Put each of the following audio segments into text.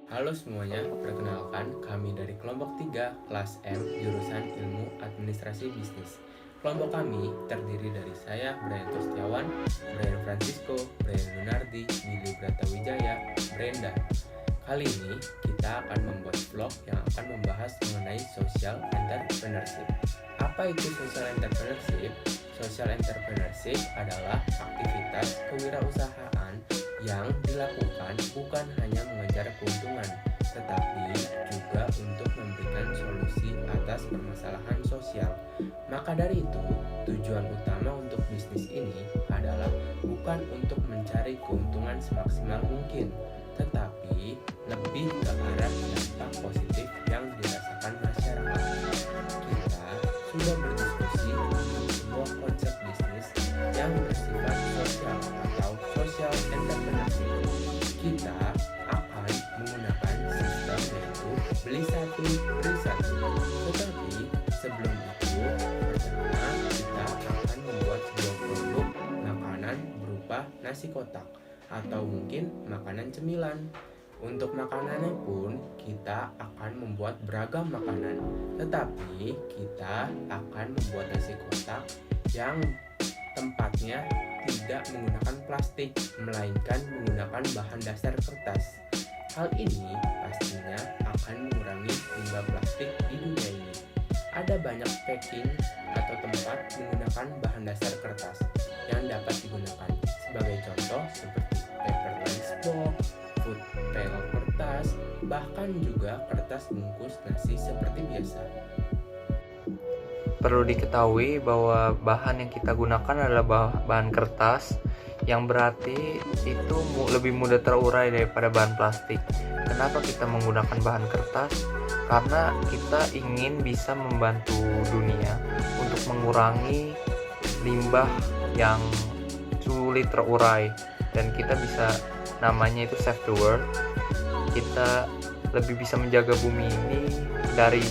Halo semuanya, perkenalkan kami dari kelompok 3 kelas M jurusan Ilmu Administrasi Bisnis. Kelompok kami terdiri dari saya, Brian Tostiawan, Brian Francisco, Brian Lunardi, Billy Bratawijaya, Brenda. Kali ini kita akan membuat vlog yang akan membahas mengenai social entrepreneurship. Apa itu social entrepreneurship? Social entrepreneurship adalah aktivitas kewirausahaan yang dilakukan bukan hanya mengejar keuntungan, tetapi juga untuk memberikan solusi atas permasalahan sosial. Maka dari itu, tujuan utama untuk bisnis ini adalah bukan untuk mencari keuntungan semaksimal mungkin, tetapi lebih ke arah dampak positif yang dirasakan masyarakat. Kita sudah berdiskusi untuk sebuah konsep bisnis yang bersifat sosial atau social entrepreneurship. Kita akan menggunakan sistem yaitu beli satu, beri satu. Tetapi sebelum itu, pertama kita akan membuat sebuah produk makanan berupa nasi kotak atau mungkin makanan cemilan. Untuk makanannya pun kita akan membuat beragam makanan, tetapi kita akan membuat nasi kotak yang tempatnya tidak menggunakan plastik, melainkan menggunakan bahan dasar kertas. Hal ini pastinya akan mengurangi limbah plastik di dunia ini. Ada banyak packing atau tempat menggunakan bahan dasar kertas yang dapat digunakan. Sebagai contoh seperti paperless box, food pail kertas, bahkan juga kertas bungkus nasi seperti biasa. Perlu diketahui bahwa bahan yang kita gunakan adalah bahan kertas, yang berarti itu lebih mudah terurai daripada bahan plastik. Kenapa kita menggunakan bahan kertas? Karena kita ingin bisa membantu dunia untuk mengurangi limbah yang sulit terurai, dan kita bisa, namanya itu save the world. Kita lebih bisa menjaga bumi ini dari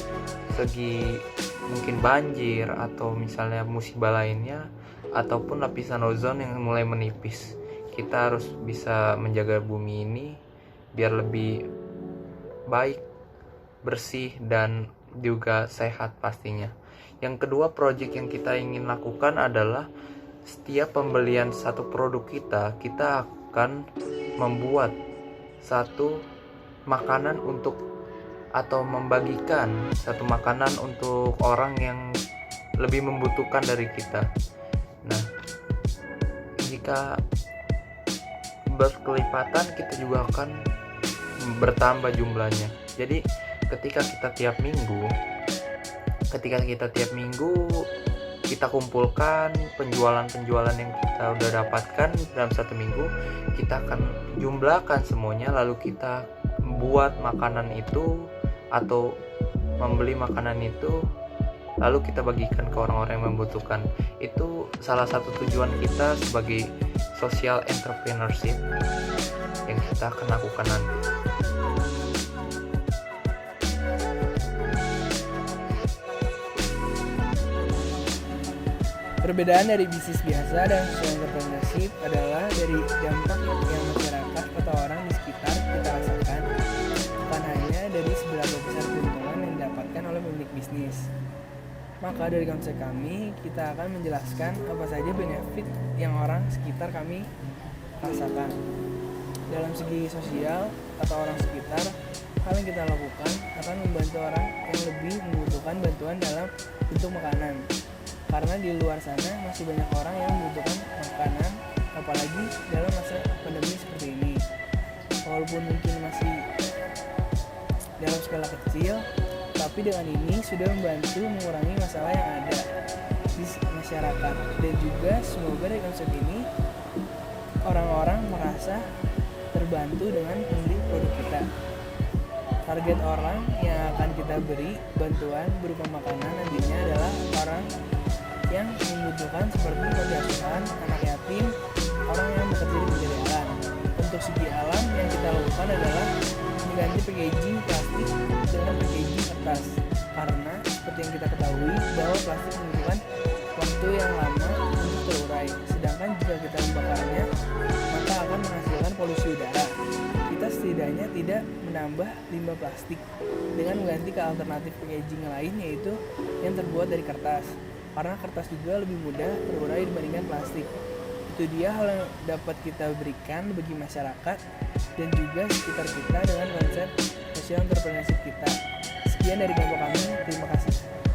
segi mungkin banjir atau misalnya musibah lainnya, ataupun lapisan ozon yang mulai menipis. Kita harus bisa menjaga bumi ini biar lebih baik, bersih, dan juga sehat pastinya. Yang kedua, project yang kita ingin lakukan adalah setiap pembelian satu produk kita akan membuat satu makanan untuk, atau membagikan satu makanan untuk orang yang lebih membutuhkan dari kita. Nah, jika berkelipatan kita juga akan bertambah jumlahnya. Jadi ketika kita tiap minggu kita kumpulkan penjualan yang kita udah dapatkan dalam satu minggu, kita akan jumlahkan semuanya, lalu kita buat makanan itu atau membeli makanan itu, lalu kita bagikan ke orang-orang yang membutuhkan. Itu salah satu tujuan kita sebagai social entrepreneurship yang kita akan lakukan nanti. Perbedaan dari bisnis biasa dan social entrepreneurship adalah dari dampak yang masyarakat atau orang di sekitar kita rasakan, bukan hanya dari seberapa besar keuntungan yang didapatkan oleh pemilik bisnis. Maka dari konsep kami, kita akan menjelaskan apa saja benefit yang orang sekitar kami rasakan. Dalam segi sosial atau orang sekitar, hal yang kita lakukan akan membantu orang yang lebih membutuhkan bantuan dalam bentuk makanan. Karena di luar sana masih banyak orang yang membutuhkan makanan, apalagi dalam masa pandemi seperti ini. Walaupun mungkin masih dalam skala kecil, tapi dengan ini sudah membantu mengurangi masalah yang ada di masyarakat. Dan juga semoga dari konsep ini orang-orang merasa terbantu dengan membeli produk kita. Target orang yang akan kita beri bantuan berupa makanan nantinya adalah orang yang membutuhkan seperti panti asuhan, anak yatim, orang yang bekerja di pinggir jalan. Untuk segi alam yang kita lakukan adalah mengganti packaging plastik dengan packaging kertas, karena seperti yang kita ketahui bahwa plastik membutuhkan waktu yang lama untuk terurai, sedangkan jika kita membakarnya maka akan menghasilkan polusi udara. Kita setidaknya setidaknya tidak menambah limbah plastik dengan mengganti ke alternatif packaging lain, yaitu yang terbuat dari kertas. Karena kertas juga lebih mudah terurai dibandingkan plastik. Itu dia hal yang dapat kita berikan bagi masyarakat dan juga sekitar kita dengan konsep social entrepreneurship kita. Sekian dari kelompok kami, terima kasih.